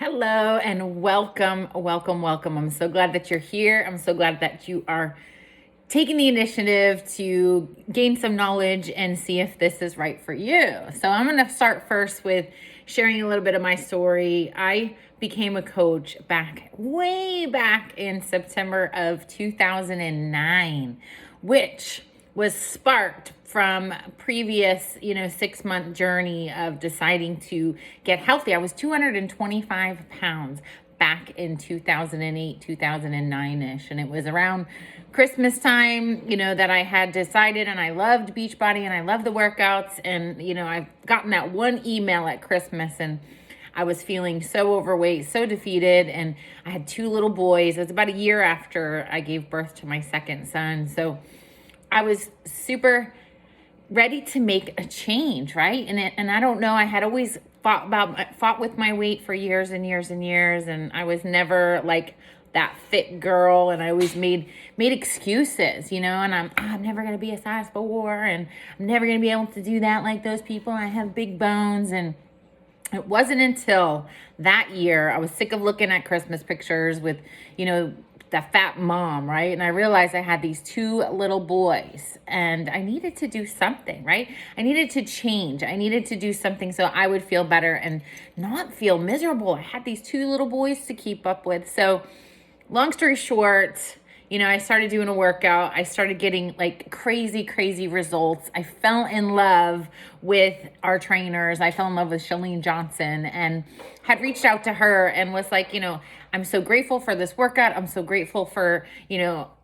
Hello and welcome, welcome, welcome. I'm so glad that you're here. I'm so glad that you are taking the initiative to gain some knowledge and see if this is right for you. So I'm going to start first with sharing a little bit of my story. I became a coach way back in September of 2009, which was sparked from previous, 6-month journey of deciding to get healthy. I was 225 pounds back in 2008, 2009-ish. And it was around Christmas time, that I had decided, and I loved Beachbody and I loved the workouts. And, I've gotten that one email at Christmas and I was feeling so overweight, so defeated. And I had 2 little boys. It was about a year after I gave birth to my second son. So I was super ready to make a change, right? And I don't know, I had always fought with my weight for years and years and years, and I was never like that fit girl, and I always made excuses, and I'm never gonna be a size 4, and I'm never gonna be able to do that like those people. I have big bones. And it wasn't until that year I was sick of looking at Christmas pictures with, the fat mom, right? And I realized I had these 2 little boys and I needed to do something, right? I needed to change. I needed to do something so I would feel better and not feel miserable. I had these 2 little boys to keep up with. So long story short, I started doing a workout. I started getting like crazy results. I fell in love with our trainers. I fell in love with Shalene Johnson and had reached out to her and was like, I'm so grateful for this workout. I'm so grateful for,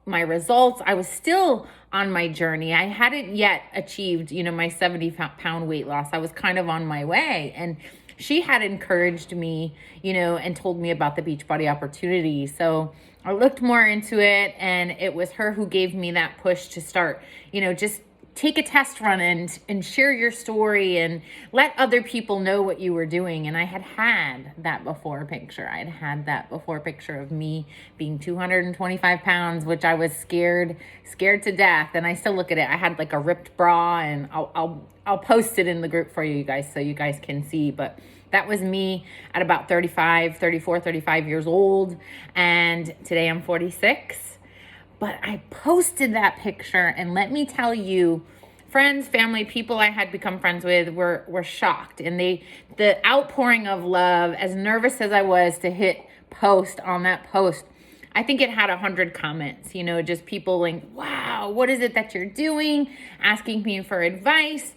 my results. I was still on my journey. I hadn't yet achieved, my 70-pound weight loss. I was kind of on my way. And she had encouraged me, and told me about the Beachbody opportunity. So I looked more into it, and it was her who gave me that push to start, just take a test run and share your story and let other people know what you were doing. And I had that before picture. I had that before picture of me being 225 pounds, which I was scared to death. And I still look at it. I had like a ripped bra, and I'll post it in the group for you guys so you guys can see. But that was me at about 35 years old. And today I'm 46. But I posted that picture, and let me tell you, friends, family, people I had become friends with were shocked. And the outpouring of love, as nervous as I was to hit post on that post, I think it had 100 comments, just people like, wow, what is it that you're doing? Asking me for advice.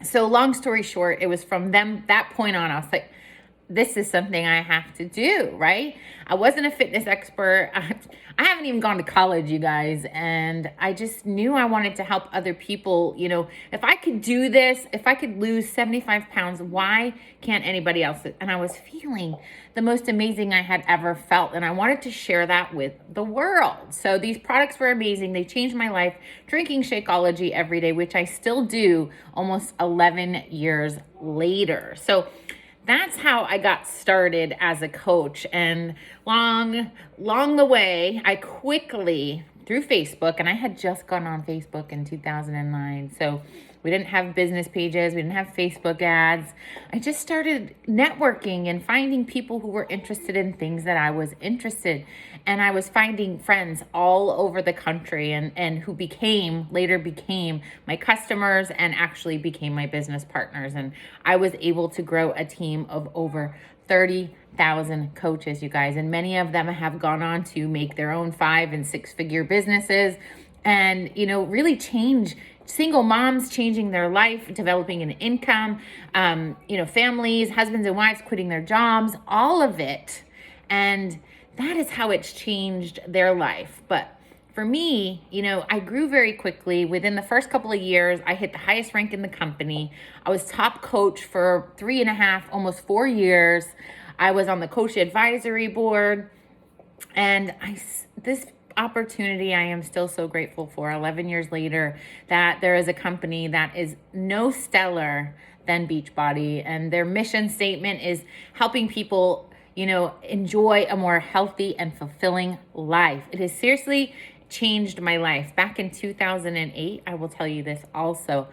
So long story short, it was from them, that point on, I was like, this is something I have to do, right? I wasn't a fitness expert. I haven't even gone to college, you guys. And I just knew I wanted to help other people. If I could do this, if I could lose 75 pounds, why can't anybody else? And I was feeling the most amazing I had ever felt. And I wanted to share that with the world. So these products were amazing. They changed my life. Drinking Shakeology every day, which I still do almost 11 years later. So that's how I got started as a coach. And along the way, I quickly, through Facebook, and I had just gone on Facebook in 2009. So we didn't have business pages. We didn't have Facebook ads. I just started networking and finding people who were interested in things that I was interested. And I was finding friends all over the country and who later became my customers and actually became my business partners. And I was able to grow a team of over 30,000 coaches, you guys. And many of them have gone on to make their own 5- and 6-figure businesses and, really change single moms, changing their life, developing an income, families, husbands and wives quitting their jobs, all of it. And that is how it's changed their life. But for me, I grew very quickly. Within the first couple of years, I hit the highest rank in the company. I was top coach for 3.5, almost 4 years. I was on the coach advisory board. And this opportunity I am still so grateful for 11 years later, that there is a company that is no stellar than Beachbody, and their mission statement is helping people enjoy a more healthy and fulfilling life. It has seriously changed my life. Back in 2008, I will tell you this also,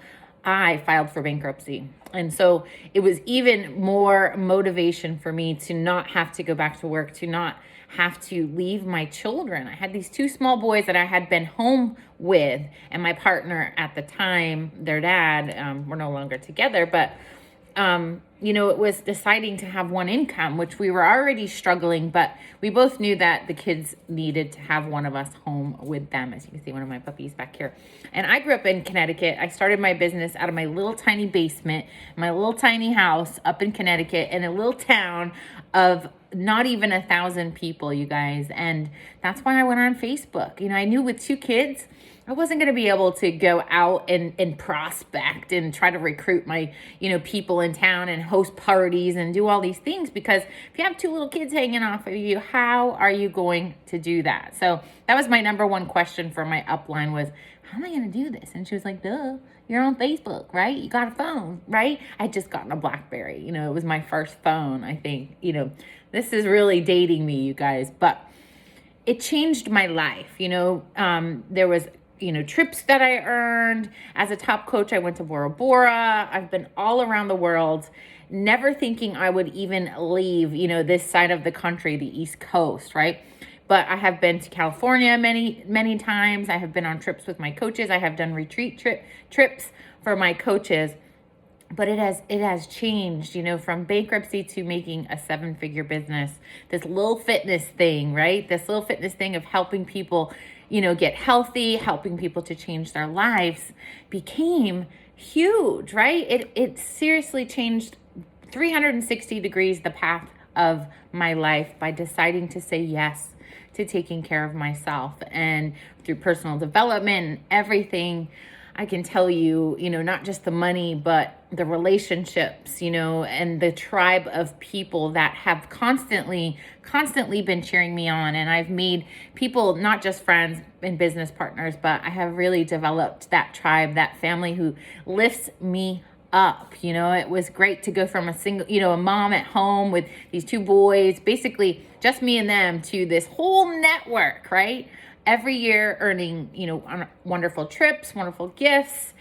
I filed for bankruptcy. And so it was even more motivation for me to not have to go back to work, to not have to leave my children. I had these two small boys that I had been home with, and my partner at the time, their dad, we're no longer together, but it was deciding to have one income, which we were already struggling, but we both knew that the kids needed to have one of us home with them. As you can see, one of my puppies back here. And I grew up in Connecticut. I started my business out of my little tiny basement, my little tiny house up in Connecticut in a little town of not even 1,000 people, you guys. And that's why I went on Facebook. I knew with two kids, I wasn't going to be able to go out and prospect and try to recruit my, people in town and host parties and do all these things, because if you have two little kids hanging off of you, how are you going to do that? So that was my number one question for my upline was, how am I going to do this? And she was like, duh, you're on Facebook, right? You got a phone, right? I just gotten a BlackBerry. It was my first phone, I think. This is really dating me, you guys, but it changed my life. There was trips that I earned. As a top coach, I went to Bora Bora. I've been all around the world, never thinking I would even leave, this side of the country, the East Coast, right? But I have been to California many, many times. I have been on trips with my coaches. I have done retreat trips for my coaches. But it has changed, from bankruptcy to making a 7-figure business. This little fitness thing, right? This little fitness thing of helping people, get healthy, helping people to change their lives became huge, right? It seriously changed 360 degrees the path of my life by deciding to say yes to taking care of myself. And through personal development and everything, I can tell you, not just the money, but the relationships, and the tribe of people that have constantly been cheering me on. And I've made people, not just friends and business partners, but I have really developed that tribe, that family who lifts me up. It was great to go from a single, a mom at home with these two boys, basically just me and them, to this whole network, right? Every year earning, wonderful trips, wonderful gifts,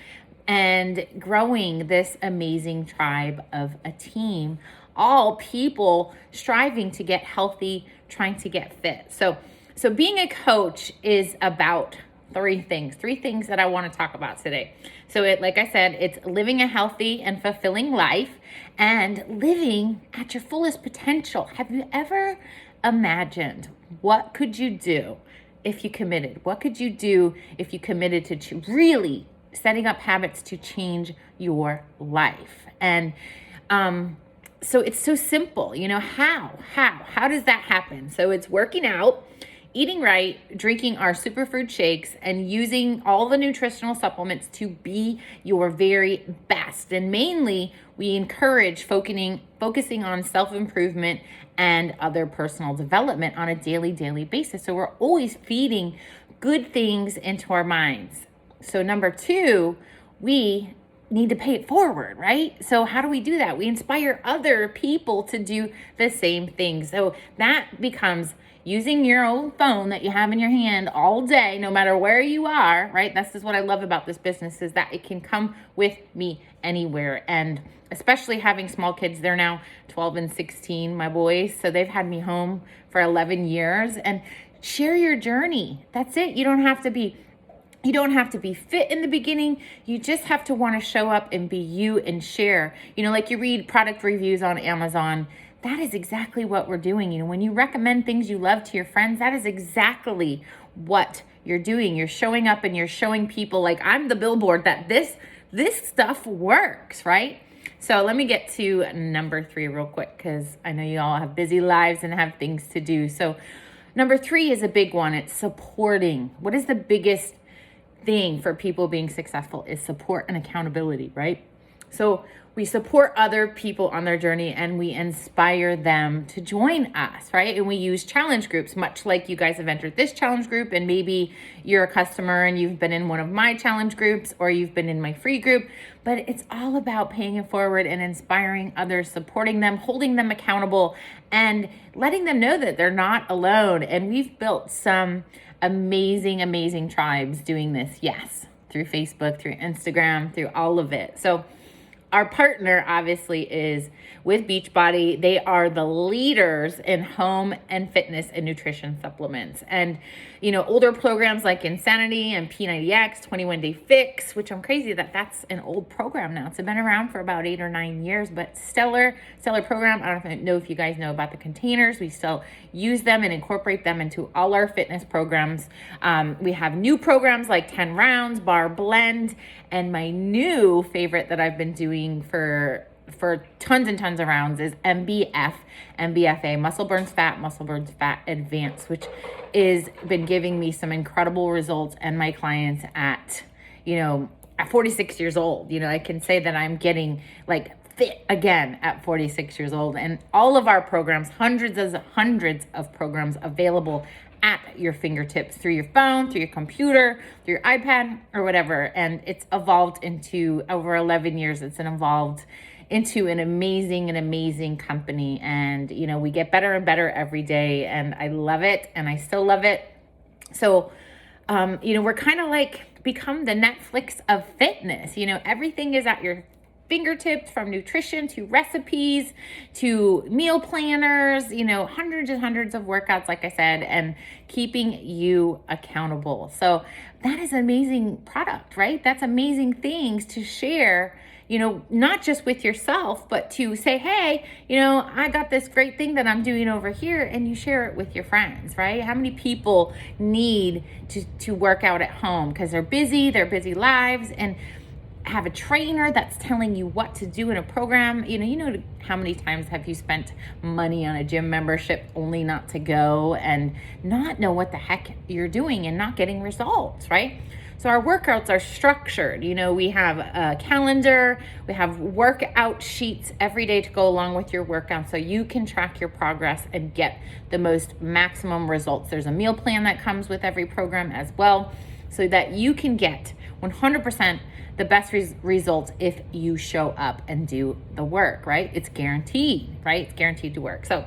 and growing this amazing tribe of a team, all people striving to get healthy, trying to get fit. So being a coach is about three things that I want to talk about today. So like I said, it's living a healthy and fulfilling life and living at your fullest potential. Have you ever imagined what could you do if you committed? What could you do if you committed to really setting up habits to change your life? And so it's so simple. How does that happen? So it's working out, eating right, drinking our superfood shakes, and using all the nutritional supplements to be your very best. And mainly, we encourage focusing on self-improvement and other personal development on a daily basis. So we're always feeding good things into our minds. So number 2, we need to pay it forward, right? So how do we do that? We inspire other people to do the same thing. So that becomes using your old phone that you have in your hand all day, no matter where you are, right? This is what I love about this business, is that it can come with me anywhere. And especially having small kids, they're now 12 and 16, my boys. So they've had me home for 11 years. And share your journey. That's it. You don't have to be fit in the beginning. You just have to want to show up and be you and share. Like you read product reviews on Amazon. That is exactly what we're doing. When you recommend things you love to your friends, that is exactly what you're doing. You're showing up and you're showing people, like I'm the billboard, that this stuff works, right? So let me get to number 3 real quick, because I know you all have busy lives and have things to do. So number 3 is a big one. It's supporting. What is the biggest thing for people being successful is support and accountability, right? So we support other people on their journey and we inspire them to join us, right? And we use challenge groups, much like you guys have entered this challenge group, and maybe you're a customer and you've been in one of my challenge groups or you've been in my free group. But it's all about paying it forward and inspiring others, supporting them, holding them accountable, and letting them know that they're not alone. And we've built some amazing tribes doing this, yes, through Facebook, through Instagram, through all of it. So our partner obviously is with Beachbody. They are the leaders in home and fitness and nutrition supplements. And, you know, older programs like Insanity and P90X, 21 Day Fix, which I'm crazy that that's an old program now. It's been around for about 8 or 9 years, but stellar program. I don't know if you guys know about the containers. We still use them and incorporate them into all our fitness programs. We have new programs like 10 rounds, bar blend, and my new favorite that I've been doing for tons and tons of rounds is MBFA, Muscle Burns Fat Advanced, which is been giving me some incredible results and my clients at 46 years old. You know, I can say that I'm getting like fit again at 46 years old. And all of our programs, hundreds of programs available at your fingertips through your phone, through your computer, through your iPad or whatever. And it's evolved into over 11 years. It's evolved into an amazing company. And, you know, we get better and better every day. And I love it. And I still love it. So, we're kind of like become the Netflix of fitness. You know, everything is at your fingertips, from nutrition to recipes to meal planners, hundreds and hundreds of workouts, like I said, and keeping you accountable. So that is an amazing product, right? That's amazing things to share, not just with yourself, but to say, hey, I got this great thing that I'm doing over here, and you share it with your friends, right? How many people need to work out at home because they're busy lives, and have a trainer that's telling you what to do in a program. How many times have you spent money on a gym membership only not to go and not know what the heck you're doing and not getting results, right? So our workouts are structured. We have a calendar, we have workout sheets every day to go along with your workout so you can track your progress and get the most maximum results. There's a meal plan that comes with every program as well, so that you can get 100% the best results if you show up and do the work, right? It's guaranteed, right? It's guaranteed to work. So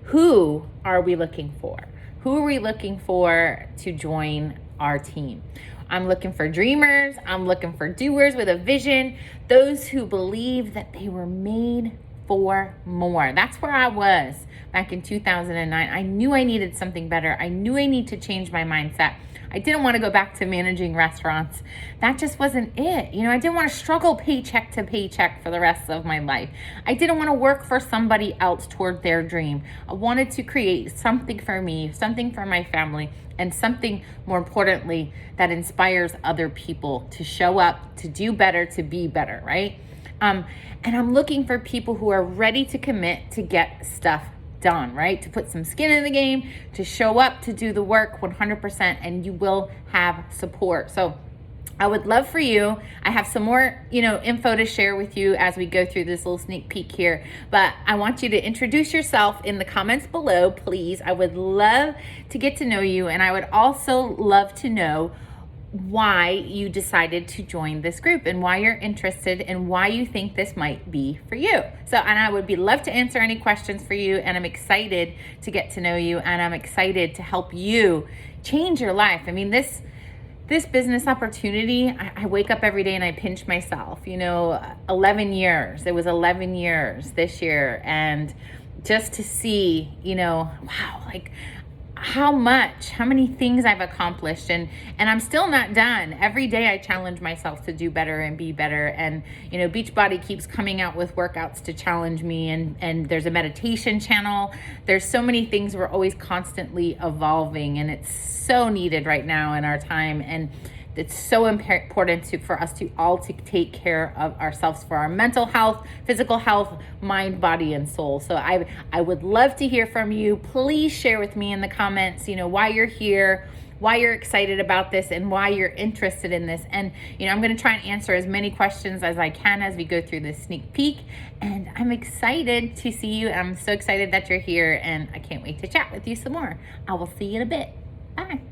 who are we looking for? Who are we looking for to join our team? I'm looking for dreamers. I'm looking for doers with a vision, those who believe that they were made for more. That's where I was back in 2009. I knew I needed something better. I knew I need to change my mindset. I didn't want to go back to managing restaurants. That just wasn't it. I didn't want to struggle paycheck to paycheck for the rest of my life. I didn't want to work for somebody else toward their dream. I wanted to create something for me, something for my family, and something more importantly that inspires other people to show up, to do better, to be better, right? And I'm looking for people who are ready to commit to get stuff done, right? To put some skin in the game, to show up, to do the work 100%, and you will have support. So I would love for you. I have some more, info to share with you as we go through this little sneak peek here, but I want you to introduce yourself in the comments below, please. I would love to get to know you, and I would also love to know why you decided to join this group and why you're interested and why you think this might be for you. So, and I would love to answer any questions for you, and I'm excited to get to know you, and I'm excited to help you change your life. I mean, this business opportunity, I wake up every day and I pinch myself, 11 years. It was 11 years this year. And just to see, wow, like how many things I've accomplished, and I'm still not done. Every day I challenge myself to do better and be better. And, Beachbody keeps coming out with workouts to challenge me, and there's a meditation channel. There's so many things. We're always constantly evolving, and it's so needed right now in our time. And it's so important for us to all take care of ourselves, for our mental health, physical health, mind, body, and soul. So I would love to hear from you. Please share with me in the comments, why you're here, why you're excited about this, and why you're interested in this. And, I'm going to try and answer as many questions as I can as we go through this sneak peek. And I'm excited to see you. I'm so excited that you're here, and I can't wait to chat with you some more. I will see you in a bit. Bye.